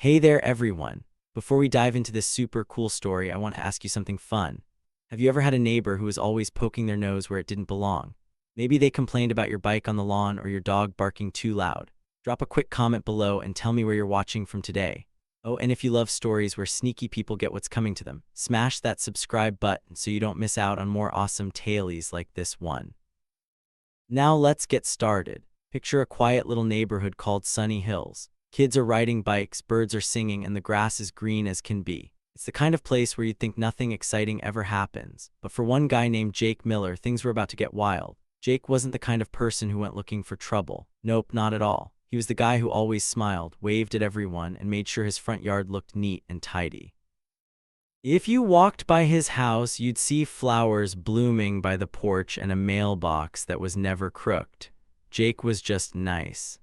Hey there, everyone. Before we dive into this super cool story, I want to ask you something fun. Have you ever had a neighbor who was always poking their nose where it didn't belong? Maybe they complained about your bike on the lawn or your dog barking too loud. Drop a quick comment below and tell me where you're watching from today. Oh, and if you love stories where sneaky people get what's coming to them, smash that subscribe button so you don't miss out on more awesome tales like this one. Now let's get started. Picture a quiet little neighborhood called Sunny Hills. Kids are riding bikes, birds are singing, and the grass is green as can be. It's the kind of place where you'd think nothing exciting ever happens. But for one guy named Jake Miller, things were about to get wild. Jake wasn't the kind of person who went looking for trouble. Nope, not at all. He was the guy who always smiled, waved at everyone, and made sure his front yard looked neat and tidy. If you walked by his house, you'd see flowers blooming by the porch and a mailbox that was never crooked. Jake was just nice.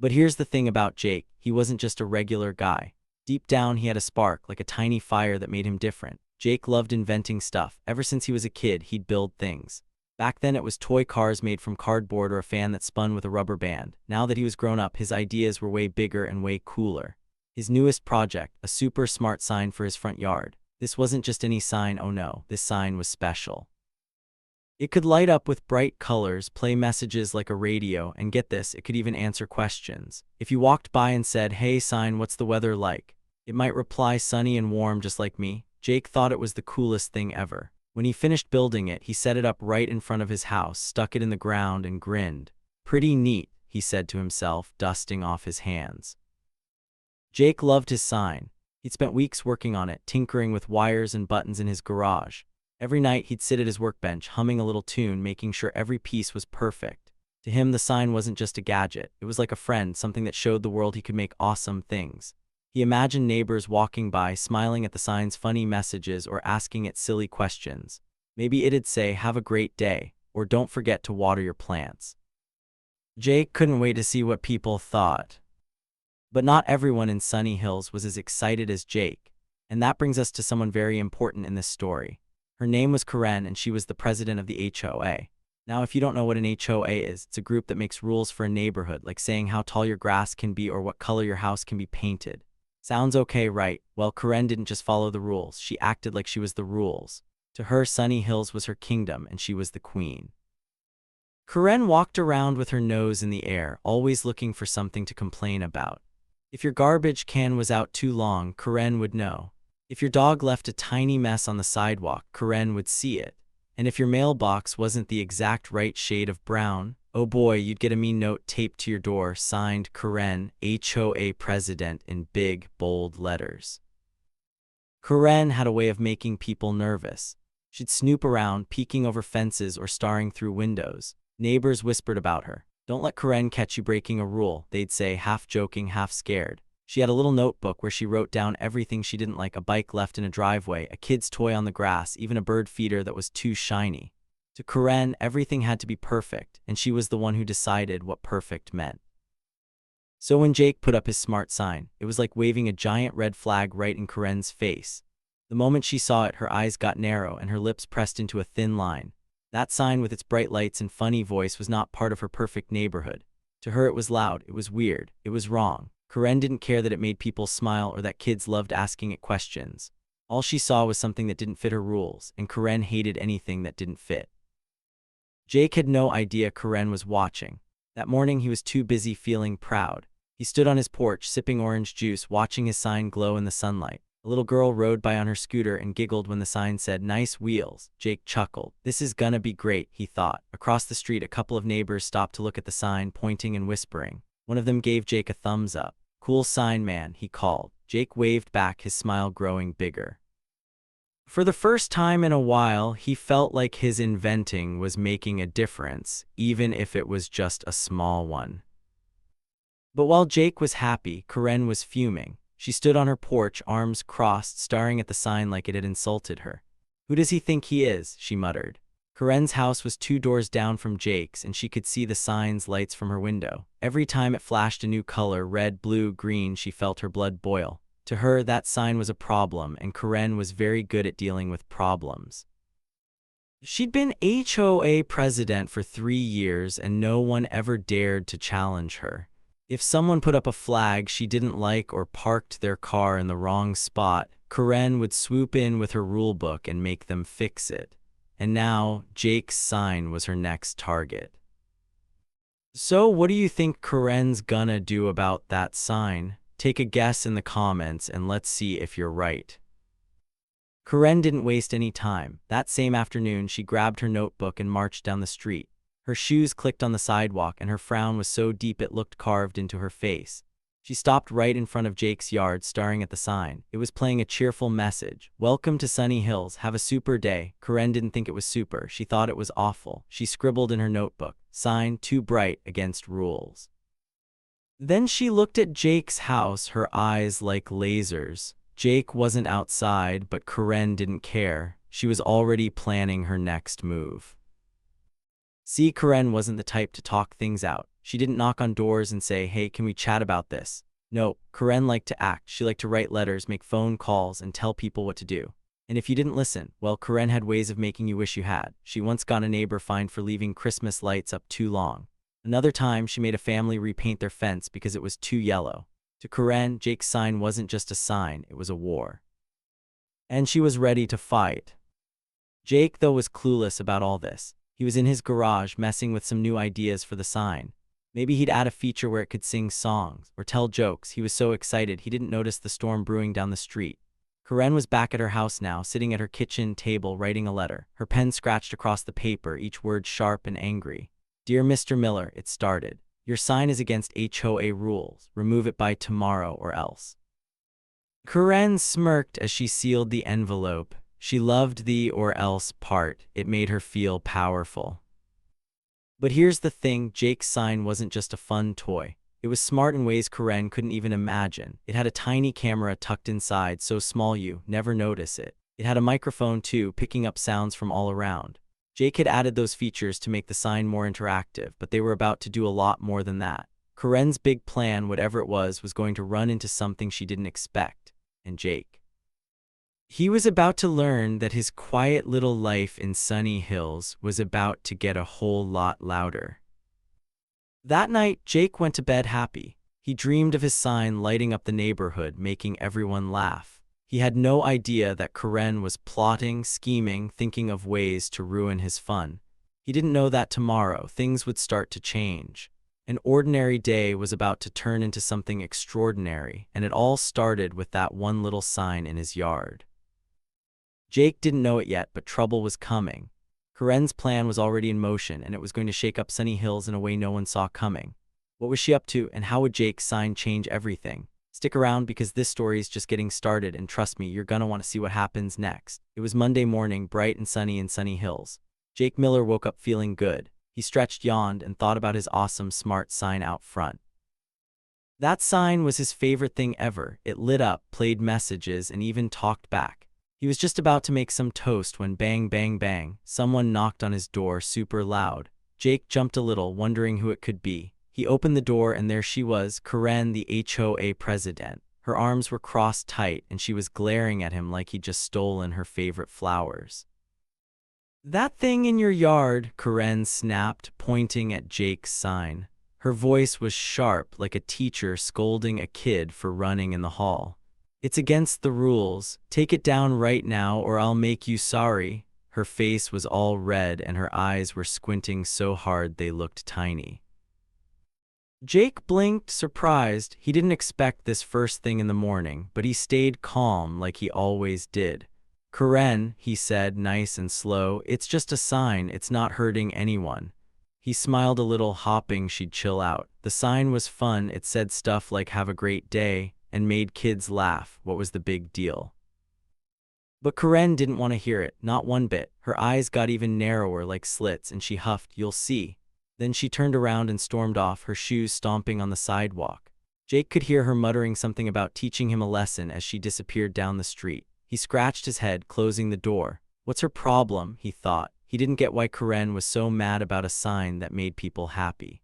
But here's the thing about Jake, he wasn't just a regular guy. Deep down, he had a spark, like a tiny fire that made him different. Jake loved inventing stuff. Ever since he was a kid, he'd build things. Back then, it was toy cars made from cardboard or a fan that spun with a rubber band. Now that he was grown up, his ideas were way bigger and way cooler. His newest project, a super smart sign for his front yard. This wasn't just any sign, oh no, this sign was special. It could light up with bright colors, play messages like a radio, and get this, it could even answer questions. If you walked by and said, "Hey sign, what's the weather like?" it might reply sunny and warm just like me. Jake thought it was the coolest thing ever. When he finished building it, he set it up right in front of his house, stuck it in the ground, and grinned. "Pretty neat," he said to himself, dusting off his hands. Jake loved his sign. He'd spent weeks working on it, tinkering with wires and buttons in his garage. Every night, he'd sit at his workbench, humming a little tune, making sure every piece was perfect. To him, the sign wasn't just a gadget. It was like a friend, something that showed the world he could make awesome things. He imagined neighbors walking by, smiling at the sign's funny messages or asking it silly questions. Maybe it'd say, "Have a great day," or "Don't forget to water your plants." Jake couldn't wait to see what people thought. But not everyone in Sunny Hills was as excited as Jake. And that brings us to someone very important in this story. Her name was Karen, and she was the president of the HOA. Now, if you don't know what an HOA is, it's a group that makes rules for a neighborhood, like saying how tall your grass can be or what color your house can be painted. Sounds okay, right? Well, Karen didn't just follow the rules. She acted like she was the rules. To her, Sunny Hills was her kingdom, and she was the queen. Karen walked around with her nose in the air, always looking for something to complain about. If your garbage can was out too long, Karen would know. If your dog left a tiny mess on the sidewalk, Karen would see it. And if your mailbox wasn't the exact right shade of brown, oh boy, you'd get a mean note taped to your door, signed Karen, HOA President, in big, bold letters. Karen had a way of making people nervous. She'd snoop around, peeking over fences or staring through windows. Neighbors whispered about her. "Don't let Karen catch you breaking a rule," they'd say, half joking, half scared. She had a little notebook where she wrote down everything she didn't like: a bike left in a driveway, a kid's toy on the grass, even a bird feeder that was too shiny. To Karen, everything had to be perfect, and she was the one who decided what perfect meant. So when Jake put up his smart sign, it was like waving a giant red flag right in Karen's face. The moment she saw it, her eyes got narrow and her lips pressed into a thin line. That sign with its bright lights and funny voice was not part of her perfect neighborhood. To her, it was loud, it was weird, it was wrong. Karen didn't care that it made people smile or that kids loved asking it questions. All she saw was something that didn't fit her rules, and Karen hated anything that didn't fit. Jake had no idea Karen was watching. That morning, he was too busy feeling proud. He stood on his porch, sipping orange juice, watching his sign glow in the sunlight. A little girl rode by on her scooter and giggled when the sign said, "Nice wheels." Jake chuckled. This is gonna be great, he thought. Across the street, a couple of neighbors stopped to look at the sign, pointing and whispering. One of them gave Jake a thumbs up. "Cool sign, man," he called. Jake waved back, his smile growing bigger. For the first time in a while, he felt like his inventing was making a difference, even if it was just a small one. But while Jake was happy, Karen was fuming. She stood on her porch, arms crossed, staring at the sign like it had insulted her. "Who does he think he is?" she muttered. Karen's house was 2 doors down from Jake's, and she could see the sign's lights from her window. Every time it flashed a new color, red, blue, green, she felt her blood boil. To her, that sign was a problem, and Karen was very good at dealing with problems. She'd been HOA president for 3 years, and no one ever dared to challenge her. If someone put up a flag she didn't like or parked their car in the wrong spot, Karen would swoop in with her rulebook and make them fix it. And now, Jake's sign was her next target. So what do you think Karen's gonna do about that sign? Take a guess in the comments and let's see if you're right. Karen didn't waste any time. That same afternoon, she grabbed her notebook and marched down the street. Her shoes clicked on the sidewalk and her frown was so deep it looked carved into her face. She stopped right in front of Jake's yard, staring at the sign. It was playing a cheerful message. "Welcome to Sunny Hills. Have a super day." Karen didn't think it was super. She thought it was awful. She scribbled in her notebook, "Sign too bright, against rules." Then she looked at Jake's house, her eyes like lasers. Jake wasn't outside, but Karen didn't care. She was already planning her next move. See, Karen wasn't the type to talk things out. She didn't knock on doors and say, "Hey, can we chat about this?" No, Karen liked to act. She liked to write letters, make phone calls, and tell people what to do. And if you didn't listen, well, Karen had ways of making you wish you had. She once got a neighbor fined for leaving Christmas lights up too long. Another time, she made a family repaint their fence because it was too yellow. To Karen, Jake's sign wasn't just a sign, it was a war. And she was ready to fight. Jake, though, was clueless about all this. He was in his garage messing with some new ideas for the sign. Maybe he'd add a feature where it could sing songs or tell jokes. He was so excited he didn't notice the storm brewing down the street. Karen was back at her house now, sitting at her kitchen table writing a letter. Her pen scratched across the paper, each word sharp and angry. "Dear Mr. Miller," it started. "Your sign is against HOA rules. Remove it by tomorrow or else." Karen smirked as she sealed the envelope. She loved the "or else" part. It made her feel powerful. But here's the thing, Jake's sign wasn't just a fun toy. It was smart in ways Karen couldn't even imagine. It had a tiny camera tucked inside, so small you never notice it. It had a microphone too, picking up sounds from all around. Jake had added those features to make the sign more interactive, but they were about to do a lot more than that. Karen's big plan, whatever it was going to run into something she didn't expect. And Jake, he was about to learn that his quiet little life in Sunny Hills was about to get a whole lot louder. That night, Jake went to bed happy. He dreamed of his sign lighting up the neighborhood, making everyone laugh. He had no idea that Karen was plotting, scheming, thinking of ways to ruin his fun. He didn't know that tomorrow things would start to change. An ordinary day was about to turn into something extraordinary, and it all started with that one little sign in his yard. Jake didn't know it yet, but trouble was coming. Karen's plan was already in motion, and it was going to shake up Sunny Hills in a way no one saw coming. What was she up to, and how would Jake's sign change everything? Stick around because this story is just getting started, and trust me, you're gonna want to see what happens next. It was Monday morning, bright and sunny in Sunny Hills. Jake Miller woke up feeling good. He stretched, yawned, and thought about his awesome, smart sign out front. That sign was his favorite thing ever. It lit up, played messages, and even talked back. He was just about to make some toast when bang, bang, bang, someone knocked on his door super loud. Jake jumped a little, wondering who it could be. He opened the door and there she was, Karen, the HOA president. Her arms were crossed tight and she was glaring at him like he'd just stolen her favorite flowers. "That thing in your yard," Karen snapped, pointing at Jake's sign. Her voice was sharp, like a teacher scolding a kid for running in the hall. "It's against the rules. Take it down right now or I'll make you sorry." Her face was all red and her eyes were squinting so hard they looked tiny. Jake blinked, surprised. He didn't expect this first thing in the morning, but he stayed calm like he always did. "Karen," he said, nice and slow, "it's just a sign. It's not hurting anyone." He smiled a little, hoping she'd chill out. The sign was fun. It said stuff like "Have a great day," and made kids laugh. What was the big deal? But Karen didn't want to hear it, not one bit. Her eyes got even narrower like slits and she huffed, "You'll see." Then she turned around and stormed off, her shoes stomping on the sidewalk. Jake could hear her muttering something about teaching him a lesson as she disappeared down the street. He scratched his head, closing the door. What's her problem, he thought. He didn't get why Karen was so mad about a sign that made people happy.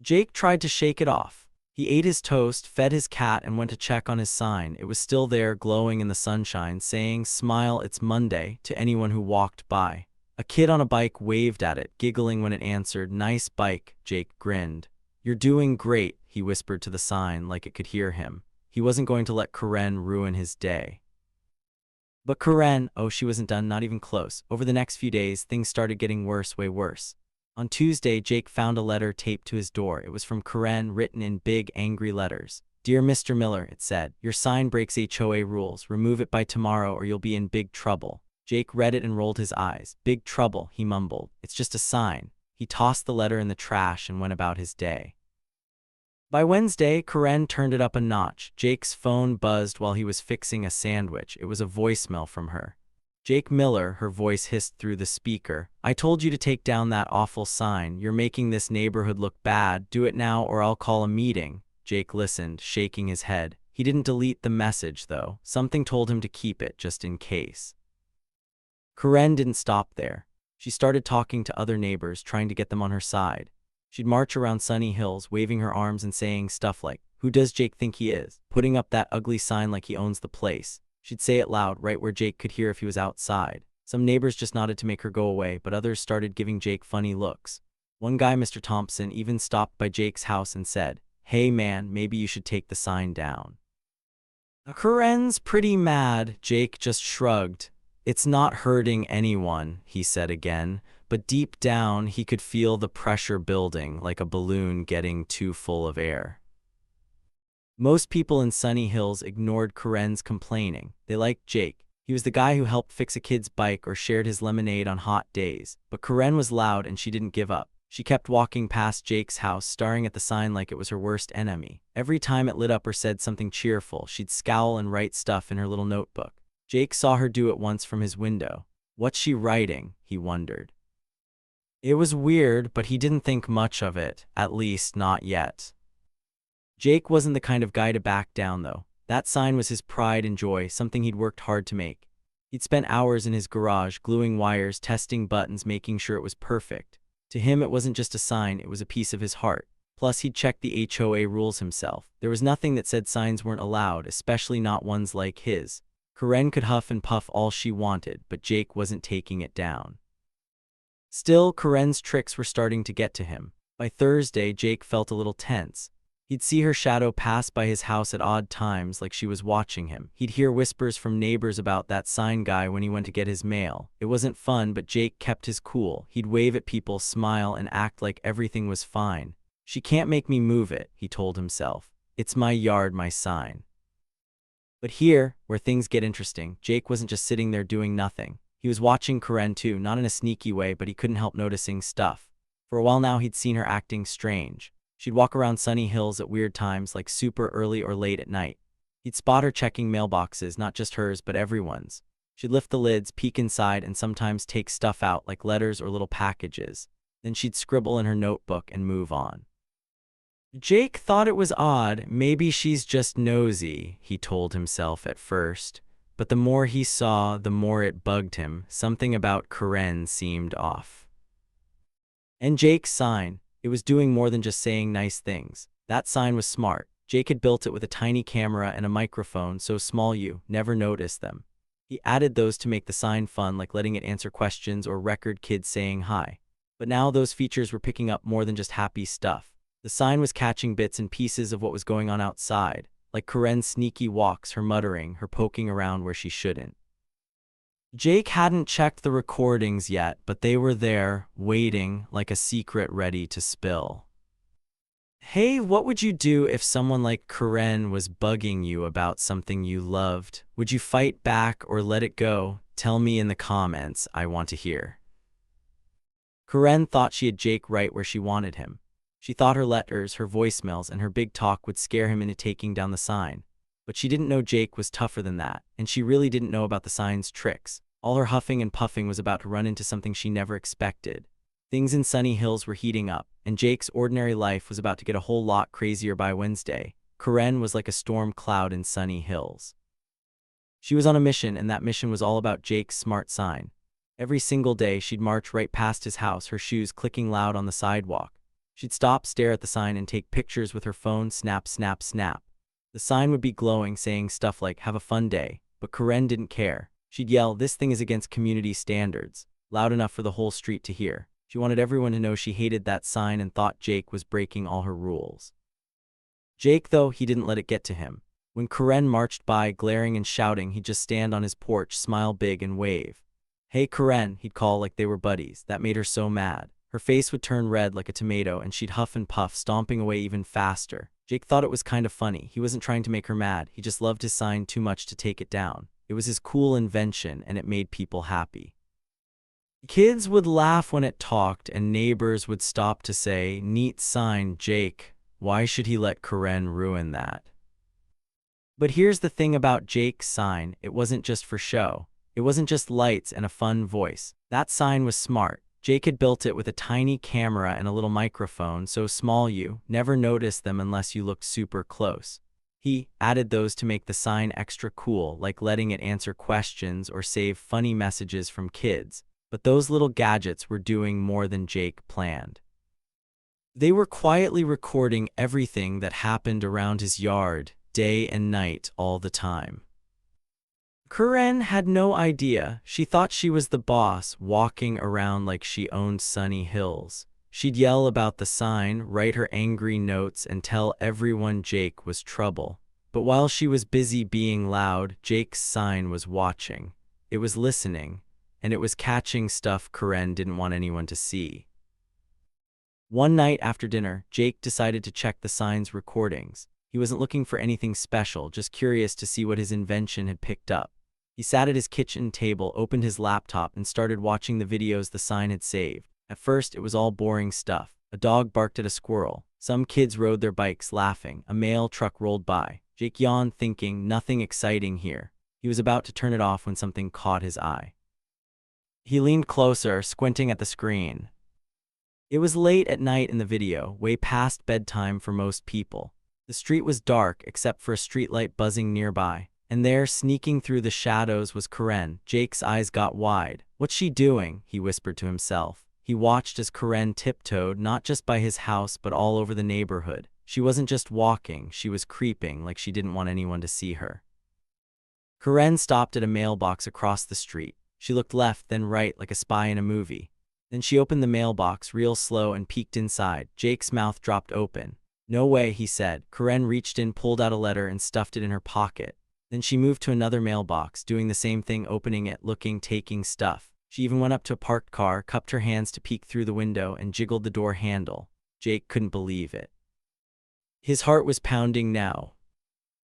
Jake tried to shake it off. He ate his toast, fed his cat, and went to check on his sign. It was still there, glowing in the sunshine, saying, "Smile, it's Monday," to anyone who walked by. A kid on a bike waved at it, giggling when it answered, "Nice bike." Jake grinned. "You're doing great," he whispered to the sign like it could hear him. He wasn't going to let Karen ruin his day. But Karen, oh, she wasn't done, not even close. Over the next few days, things started getting worse, way worse. On Tuesday, Jake found a letter taped to his door. It was from Karen, written in big, angry letters. "Dear Mr. Miller," it said, "your sign breaks HOA rules. Remove it by tomorrow or you'll be in big trouble." Jake read it and rolled his eyes. "Big trouble," he mumbled. "It's just a sign." He tossed the letter in the trash and went about his day. By Wednesday, Karen turned it up a notch. Jake's phone buzzed while he was fixing a sandwich. It was a voicemail from her. "Jake Miller," her voice hissed through the speaker. "I told you to take down that awful sign. You're making this neighborhood look bad. Do it now or I'll call a meeting." Jake listened, shaking his head. He didn't delete the message, though. Something told him to keep it, just in case. Karen didn't stop there. She started talking to other neighbors, trying to get them on her side. She'd march around Sunny Hills, waving her arms and saying stuff like, "Who does Jake think he is? Putting up that ugly sign like he owns the place." She'd say it loud, right where Jake could hear if he was outside. Some neighbors just nodded to make her go away, but others started giving Jake funny looks. One guy, Mr. Thompson, even stopped by Jake's house and said, "Hey man, maybe you should take the sign down." Karen's pretty mad. Jake just shrugged. "It's not hurting anyone," he said again, but deep down he could feel the pressure building, like a balloon getting too full of air. Most people in Sunny Hills ignored Karen's complaining. They liked Jake. He was the guy who helped fix a kid's bike or shared his lemonade on hot days. But Karen was loud and she didn't give up. She kept walking past Jake's house, staring at the sign like it was her worst enemy. Every time it lit up or said something cheerful, she'd scowl and write stuff in her little notebook. Jake saw her do it once from his window. What's she writing? He wondered. It was weird, but he didn't think much of it, at least not yet. Jake wasn't the kind of guy to back down, though. That sign was his pride and joy, something he'd worked hard to make. He'd spent hours in his garage, gluing wires, testing buttons, making sure it was perfect. To him, it wasn't just a sign, it was a piece of his heart. Plus, he'd checked the HOA rules himself. There was nothing that said signs weren't allowed, especially not ones like his. Karen could huff and puff all she wanted, but Jake wasn't taking it down. Still, Karen's tricks were starting to get to him. By Thursday, Jake felt a little tense. He'd see her shadow pass by his house at odd times, like she was watching him. He'd hear whispers from neighbors about that sign guy when he went to get his mail. It wasn't fun, but Jake kept his cool. He'd wave at people, smile, and act like everything was fine. "She can't make me move it," he told himself. "It's my yard, my sign." But here, where things get interesting, Jake wasn't just sitting there doing nothing. He was watching Karen too, not in a sneaky way, but he couldn't help noticing stuff. For a while now, he'd seen her acting strange. She'd walk around Sunny Hills at weird times, like super early or late at night. He'd spot her checking mailboxes, not just hers, but everyone's. She'd lift the lids, peek inside, and sometimes take stuff out, like letters or little packages. Then she'd scribble in her notebook and move on. Jake thought it was odd. Maybe she's just nosy, he told himself at first. But the more he saw, the more it bugged him. Something about Karen seemed off. And Jake's sign. It was doing more than just saying nice things. That sign was smart. Jake had built it with a tiny camera and a microphone so small you never noticed them. He added those to make the sign fun, like letting it answer questions or record kids saying hi. But now those features were picking up more than just happy stuff. The sign was catching bits and pieces of what was going on outside, like Karen's sneaky walks, her muttering, her poking around where she shouldn't. Jake hadn't checked the recordings yet, but they were there, waiting, like a secret ready to spill. Hey, what would you do if someone like Karen was bugging you about something you loved? Would you fight back or let it go? Tell me in the comments, I want to hear. Karen thought she had Jake right where she wanted him. She thought her letters, her voicemails, and her big talk would scare him into taking down the sign. But she didn't know Jake was tougher than that, and she really didn't know about the sign's tricks. All her huffing and puffing was about to run into something she never expected. Things in Sunny Hills were heating up, and Jake's ordinary life was about to get a whole lot crazier by Wednesday. Karen was like a storm cloud in Sunny Hills. She was on a mission, and that mission was all about Jake's smart sign. Every single day, she'd march right past his house, her shoes clicking loud on the sidewalk. She'd stop, stare at the sign, and take pictures with her phone, snap, snap, snap. The sign would be glowing, saying stuff like, "Have a fun day," but Karen didn't care. She'd yell, "This thing is against community standards," loud enough for the whole street to hear. She wanted everyone to know she hated that sign and thought Jake was breaking all her rules. Jake, though, he didn't let it get to him. When Karen marched by, glaring and shouting, he'd just stand on his porch, smile big and wave. "Hey, Karen," he'd call like they were buddies. That made her so mad. Her face would turn red like a tomato and she'd huff and puff, stomping away even faster. Jake thought it was kind of funny. He wasn't trying to make her mad. He just loved his sign too much to take it down. It was his cool invention and it made people happy. Kids would laugh when it talked and neighbors would stop to say, "Neat sign, Jake. Why should he let Karen ruin that?" But here's the thing about Jake's sign. It wasn't just for show. It wasn't just lights and a fun voice. That sign was smart. Jake had built it with a tiny camera and a little microphone, so small you never noticed them unless you looked super close. He added those to make the sign extra cool, like letting it answer questions or save funny messages from kids. But those little gadgets were doing more than Jake planned. They were quietly recording everything that happened around his yard, day and night, all the time. Karen had no idea. She thought she was the boss, walking around like she owned Sunny Hills. She'd yell about the sign, write her angry notes, and tell everyone Jake was trouble. But while she was busy being loud, Jake's sign was watching. It was listening, and it was catching stuff Karen didn't want anyone to see. One night after dinner, Jake decided to check the sign's recordings. He wasn't looking for anything special, just curious to see what his invention had picked up. He sat at his kitchen table, opened his laptop, and started watching the videos the sign had saved. At first, it was all boring stuff. A dog barked at a squirrel. Some kids rode their bikes, laughing. A mail truck rolled by. Jake yawned, thinking, nothing exciting here. He was about to turn it off when something caught his eye. He leaned closer, squinting at the screen. It was late at night in the video, way past bedtime for most people. The street was dark, except for a streetlight buzzing nearby. And there, sneaking through the shadows, was Karen. Jake's eyes got wide. "What's she doing?" he whispered to himself. He watched as Karen tiptoed, not just by his house, but all over the neighborhood. She wasn't just walking, she was creeping, like she didn't want anyone to see her. Karen stopped at a mailbox across the street. She looked left, then right, like a spy in a movie. Then she opened the mailbox real slow and peeked inside. Jake's mouth dropped open. "No way," he said. Karen reached in, pulled out a letter, and stuffed it in her pocket. Then she moved to another mailbox, doing the same thing, opening it, looking, taking stuff. She even went up to a parked car, cupped her hands to peek through the window, and jiggled the door handle. Jake couldn't believe it. His heart was pounding now.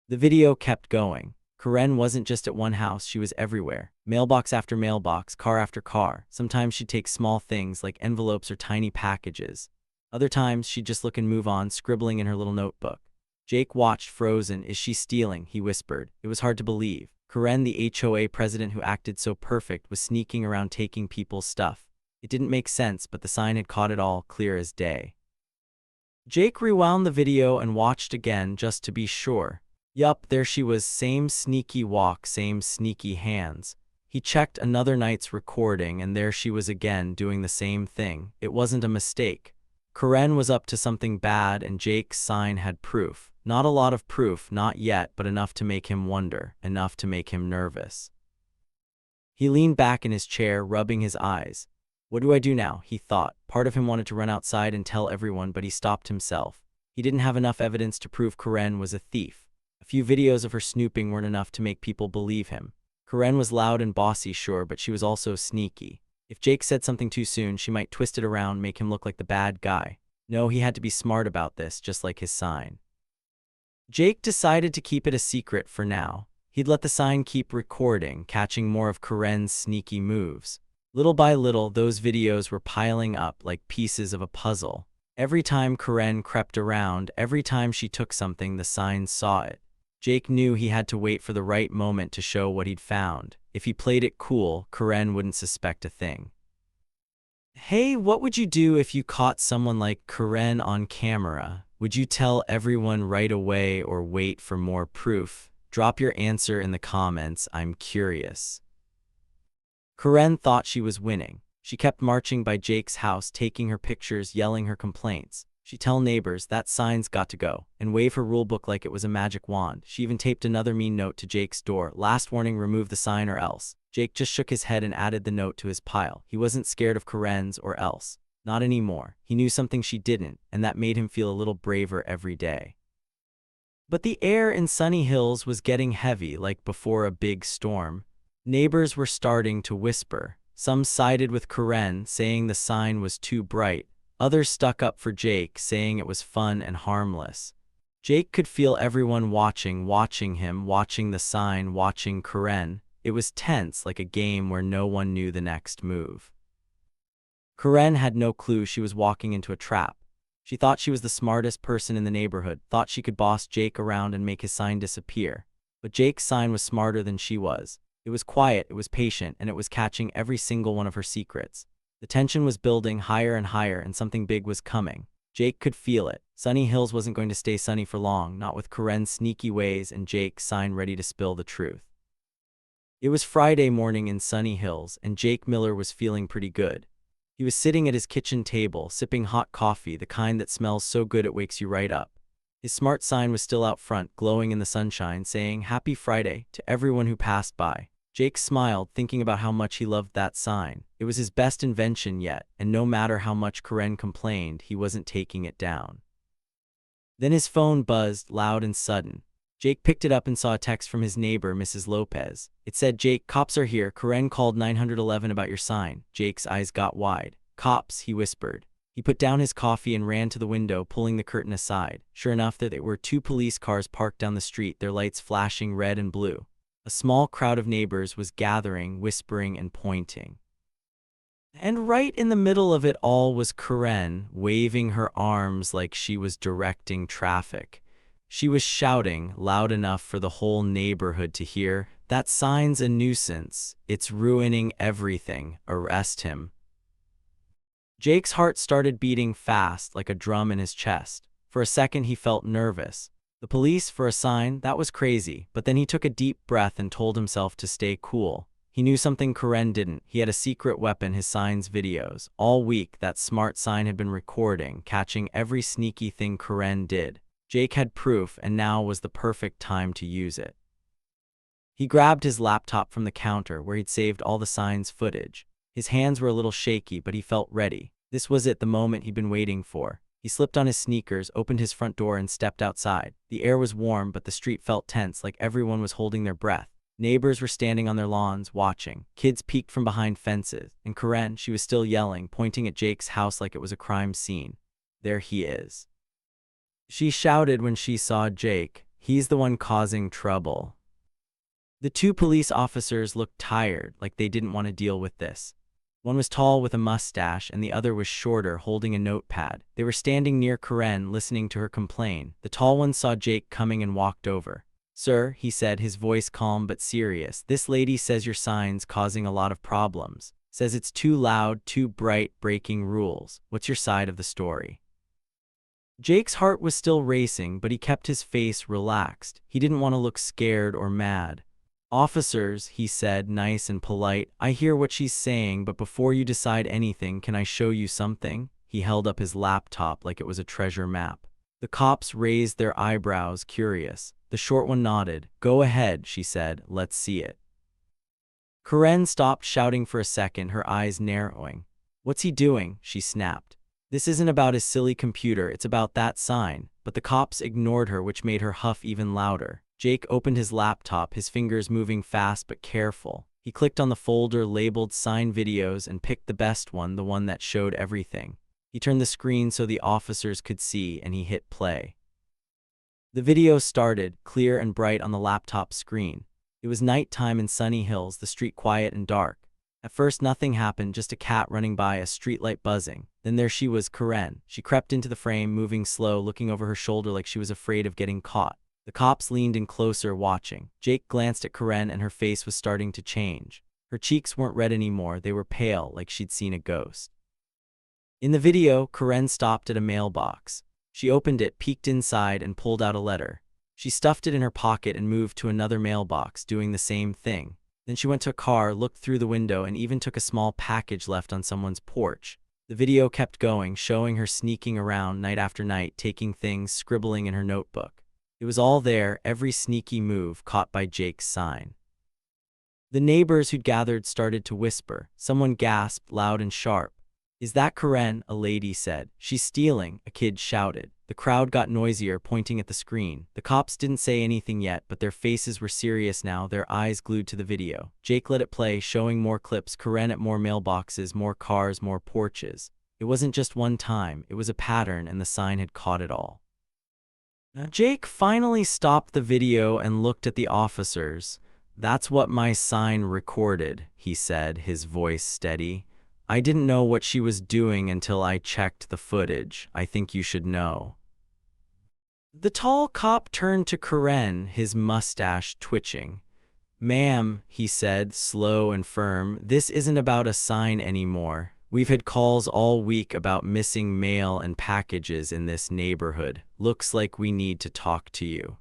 The video kept going. Karen wasn't just at one house, she was everywhere. Mailbox after mailbox, car after car. Sometimes she'd take small things like envelopes or tiny packages. Other times she'd just look and move on, scribbling in her little notebook. Jake watched, frozen. "Is she stealing?" he whispered. It was hard to believe. Karen, the HOA president who acted so perfect, was sneaking around taking people's stuff. It didn't make sense, but the sign had caught it all, clear as day. Jake rewound the video and watched again just to be sure. Yup, there she was, same sneaky walk, same sneaky hands. He checked another night's recording, and there she was again, doing the same thing. It wasn't a mistake. Karen was up to something bad, and Jake's sign had proof. Not a lot of proof, not yet, but enough to make him wonder, enough to make him nervous. He leaned back in his chair, rubbing his eyes. What do I do now? He thought. Part of him wanted to run outside and tell everyone, but he stopped himself. He didn't have enough evidence to prove Karen was a thief. A few videos of her snooping weren't enough to make people believe him. Karen was loud and bossy, sure, but she was also sneaky. If Jake said something too soon, she might twist it around, make him look like the bad guy. No, he had to be smart about this, just like his sign. Jake decided to keep it a secret for now. He'd let the sign keep recording, catching more of Karen's sneaky moves. Little by little, those videos were piling up like pieces of a puzzle. Every time Karen crept around, every time she took something, the sign saw it. Jake knew he had to wait for the right moment to show what he'd found. If he played it cool, Karen wouldn't suspect a thing. Hey, what would you do if you caught someone like Karen on camera? Would you tell everyone right away or wait for more proof? Drop your answer in the comments, I'm curious. Karen thought she was winning. She kept marching by Jake's house, taking her pictures, yelling her complaints. She'd tell neighbors that sign's got to go, and wave her rulebook like it was a magic wand. She even taped another mean note to Jake's door. Last warning, remove the sign or else. Jake just shook his head and added the note to his pile. He wasn't scared of Karen's or else. Not anymore. He knew something she didn't, and that made him feel a little braver every day. But the air in Sunny Hills was getting heavy, like before a big storm. Neighbors were starting to whisper. Some sided with Karen, saying the sign was too bright. Others stuck up for Jake, saying it was fun and harmless. Jake could feel everyone watching him, watching the sign, watching Karen. It was tense, like a game where no one knew the next move. Karen had no clue she was walking into a trap. She thought she was the smartest person in the neighborhood, thought she could boss Jake around and make his sign disappear. But Jake's sign was smarter than she was. It was quiet, it was patient, and it was catching every single one of her secrets. The tension was building higher and higher, and something big was coming. Jake could feel it. Sunny Hills wasn't going to stay sunny for long, not with Karen's sneaky ways and Jake's sign ready to spill the truth. It was Friday morning in Sunny Hills, and Jake Miller was feeling pretty good. He was sitting at his kitchen table, sipping hot coffee, the kind that smells so good it wakes you right up. His smart sign was still out front, glowing in the sunshine, saying, "Happy Friday," to everyone who passed by. Jake smiled, thinking about how much he loved that sign. It was his best invention yet, and no matter how much Karen complained, he wasn't taking it down. Then his phone buzzed, loud and sudden. Jake picked it up and saw a text from his neighbor, Mrs. Lopez. It said, "Jake, cops are here. Karen called 911 about your sign." Jake's eyes got wide. "Cops," he whispered. He put down his coffee and ran to the window, pulling the curtain aside. Sure enough, there were two police cars parked down the street, their lights flashing red and blue. A small crowd of neighbors was gathering, whispering and pointing. And right in the middle of it all was Karen, waving her arms like she was directing traffic. She was shouting, loud enough for the whole neighborhood to hear, "That sign's a nuisance. It's ruining everything. Arrest him." Jake's heart started beating fast, like a drum in his chest. For a second he felt nervous. The police for a sign, that was crazy, but then he took a deep breath and told himself to stay cool. He knew something Karen didn't. He had a secret weapon, his sign's videos. All week, that smart sign had been recording, catching every sneaky thing Karen did. Jake had proof, and now was the perfect time to use it. He grabbed his laptop from the counter where he'd saved all the sign's footage. His hands were a little shaky, but he felt ready. This was it, the moment he'd been waiting for. He slipped on his sneakers, opened his front door, and stepped outside. The air was warm, but the street felt tense, like everyone was holding their breath. Neighbors were standing on their lawns, watching. Kids peeked from behind fences. And Karen, she was still yelling, pointing at Jake's house like it was a crime scene. "There he is," she shouted when she saw Jake. "He's the one causing trouble." The two police officers looked tired, like they didn't want to deal with this. One was tall with a mustache, and the other was shorter, holding a notepad. They were standing near Karen, listening to her complain. The tall one saw Jake coming and walked over. "Sir," he said, his voice calm but serious, "this lady says your sign's causing a lot of problems. Says it's too loud, too bright, breaking rules. What's your side of the story?" Jake's heart was still racing, but he kept his face relaxed. He didn't want to look scared or mad. "Officers," he said, nice and polite, "I hear what she's saying, but before you decide anything, can I show you something?" He held up his laptop like it was a treasure map. The cops raised their eyebrows, curious. The short one nodded. "Go ahead," she said, "let's see it." Karen stopped shouting for a second, her eyes narrowing. "What's he doing?" she snapped. "This isn't about his silly computer, it's about that sign." But the cops ignored her, which made her huff even louder. Jake opened his laptop, his fingers moving fast but careful. He clicked on the folder labeled Sign Videos and picked the best one, the one that showed everything. He turned the screen so the officers could see, and he hit play. The video started, clear and bright on the laptop screen. It was nighttime in Sunny Hills, the street quiet and dark. At first nothing happened, just a cat running by, a streetlight buzzing. Then there she was, Karen. She crept into the frame, moving slow, looking over her shoulder like she was afraid of getting caught. The cops leaned in closer, watching. Jake glanced at Karen, and her face was starting to change. Her cheeks weren't red anymore, they were pale, like she'd seen a ghost. In the video, Karen stopped at a mailbox. She opened it, peeked inside, and pulled out a letter. She stuffed it in her pocket and moved to another mailbox, doing the same thing. Then she went to a car, looked through the window, and even took a small package left on someone's porch. The video kept going, showing her sneaking around night after night, taking things, scribbling in her notebook. It was all there, every sneaky move caught by Jake's sign. The neighbors who'd gathered started to whisper. Someone gasped, loud and sharp. "Is that Karen?" a lady said. "She's stealing," a kid shouted. The crowd got noisier, pointing at the screen. The cops didn't say anything yet, but their faces were serious now, their eyes glued to the video. Jake let it play, showing more clips, Karen at more mailboxes, more cars, more porches. It wasn't just one time, it was a pattern, and the sign had caught it all. Now, Jake finally stopped the video and looked at the officers. "That's what my sign recorded," he said, his voice steady. "I didn't know what she was doing until I checked the footage. I think you should know." The tall cop turned to Karen, his mustache twitching. "Ma'am," he said, slow and firm, "this isn't about a sign anymore. We've had calls all week about missing mail and packages in this neighborhood. Looks like we need to talk to you."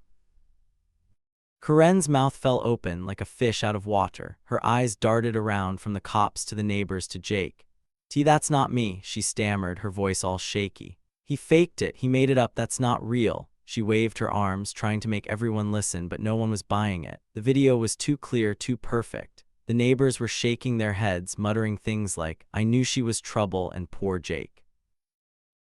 Karen's mouth fell open like a fish out of water. Her eyes darted around from the cops to the neighbors to Jake. That's not me," she stammered, her voice all shaky. "He faked it. He made it up. That's not real." She waved her arms, trying to make everyone listen, but no one was buying it. The video was too clear, too perfect. The neighbors were shaking their heads, muttering things like, "I knew she was trouble," and "Poor Jake."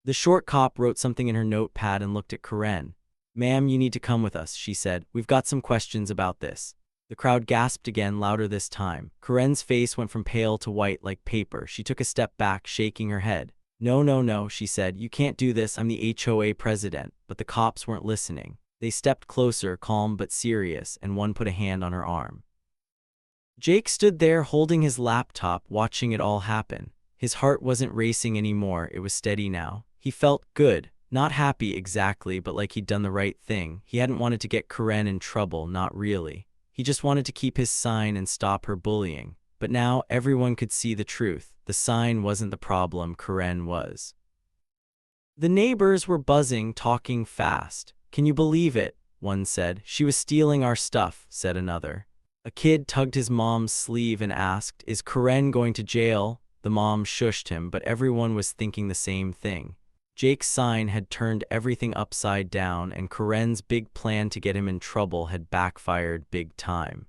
The short cop wrote something in her notepad and looked at Karen. "Ma'am, you need to come with us," she said. "We've got some questions about this." The crowd gasped again, louder this time. Karen's face went from pale to white like paper. She took a step back, shaking her head. "No, no, no," she said. "You can't do this. I'm the HOA president." But the cops weren't listening. They stepped closer, calm but serious, and one put a hand on her arm. Jake stood there holding his laptop, watching it all happen. His heart wasn't racing anymore. It was steady now. He felt good. Not happy exactly, but like he'd done the right thing. He hadn't wanted to get Karen in trouble, not really. He just wanted to keep his sign and stop her bullying. But now everyone could see the truth. The sign wasn't the problem, Karen was. The neighbors were buzzing, talking fast. "Can you believe it?" one said. "She was stealing our stuff," said another. A kid tugged his mom's sleeve and asked, "Is Karen going to jail?" The mom shushed him, but everyone was thinking the same thing. Jake's sign had turned everything upside down, and Karen's big plan to get him in trouble had backfired big time.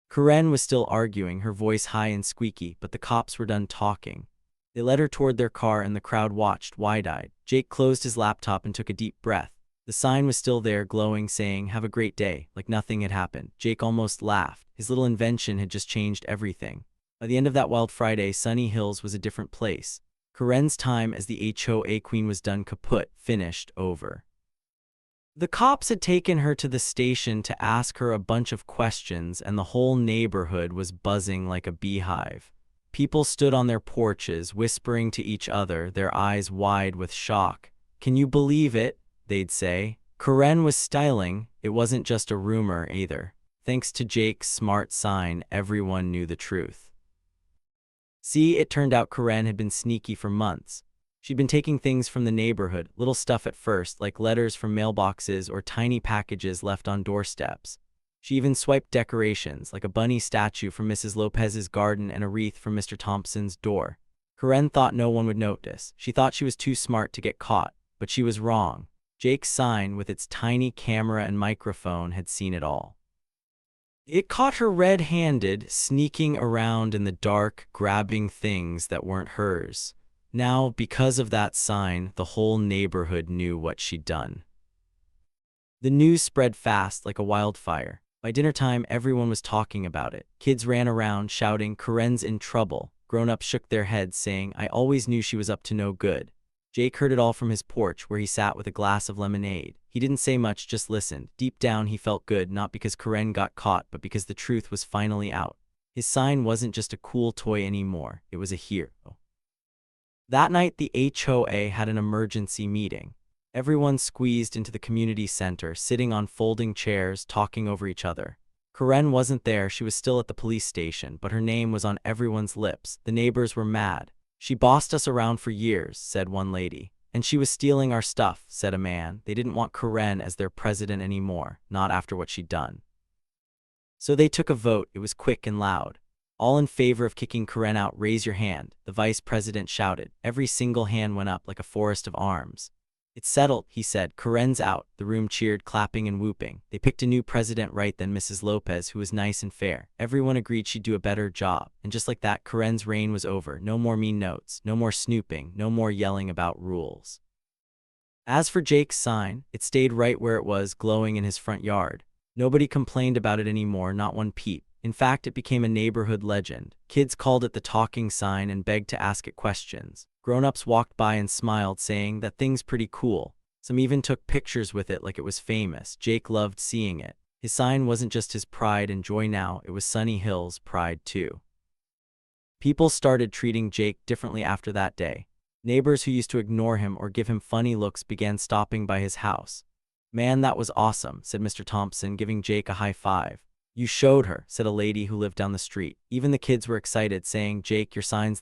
Karen was still arguing, her voice high and squeaky, but the cops were done talking. They led her toward their car, and the crowd watched, wide-eyed. Jake closed his laptop and took a deep breath. The sign was still there, glowing, saying, "Have a great day," like nothing had happened. Jake almost laughed. His little invention had just changed everything. By the end of that wild Friday, Sunny Hills was a different place. Karen's time as the HOA queen was done, kaput, finished, over. The cops had taken her to the station to ask her a bunch of questions, and the whole neighborhood was buzzing like a beehive. People stood on their porches, whispering to each other, their eyes wide with shock. "Can you believe it?" they'd say. Karen was styling. It wasn't just a rumor either. Thanks to Jake's smart sign, everyone knew the truth. See, it turned out Karen had been sneaky for months. She'd been taking things from the neighborhood, little stuff at first, like letters from mailboxes or tiny packages left on doorsteps. She even swiped decorations, like a bunny statue from Mrs. Lopez's garden and a wreath from Mr. Thompson's door. Karen thought no one would notice. She thought she was too smart to get caught, but she was wrong. Jake's sign, with its tiny camera and microphone, had seen it all. It caught her red-handed, sneaking around in the dark, grabbing things that weren't hers. Now, because of that sign, the whole neighborhood knew what she'd done. The news spread fast like a wildfire. By dinnertime, everyone was talking about it. Kids ran around, shouting, "Karen's in trouble." Grown-ups shook their heads, saying, "I always knew she was up to no good." Jake heard it all from his porch, where he sat with a glass of lemonade. He didn't say much, just listened. Deep down, he felt good, not because Karen got caught, but because the truth was finally out. His sign wasn't just a cool toy anymore. It was a hero. That night, the HOA had an emergency meeting. Everyone squeezed into the community center, sitting on folding chairs, talking over each other. Karen wasn't there. She was still at the police station, but her name was on everyone's lips. The neighbors were mad. "She bossed us around for years," said one lady. "And she was stealing our stuff," said a man. They didn't want Karen as their president anymore, not after what she'd done. So they took a vote. It was quick and loud. All in favor of kicking Karen out, raise your hand, the vice president shouted. Every single hand went up like a forest of arms. It's settled, he said. Karen's out. The room cheered, clapping and whooping. They picked a new president right then, Mrs. Lopez, who was nice and fair. Everyone agreed she'd do a better job. And just like that, Karen's reign was over. No more mean notes, no more snooping, no more yelling about rules. As for Jake's sign, it stayed right where it was, glowing in his front yard. Nobody complained about it anymore, not one peep. In fact, it became a neighborhood legend. Kids called it the talking sign and begged to ask it questions. Grown-ups walked by and smiled, saying that thing's pretty cool. Some even took pictures with it like it was famous. Jake loved seeing it. His sign wasn't just his pride and joy now, it was Sunny Hill's pride too. People started treating Jake differently after that day. Neighbors who used to ignore him or give him funny looks began stopping by his house. "Man, that was awesome," said Mr. Thompson, giving Jake a high five. "You showed her," said a lady who lived down the street. Even the kids were excited, saying, "Jake, your sign's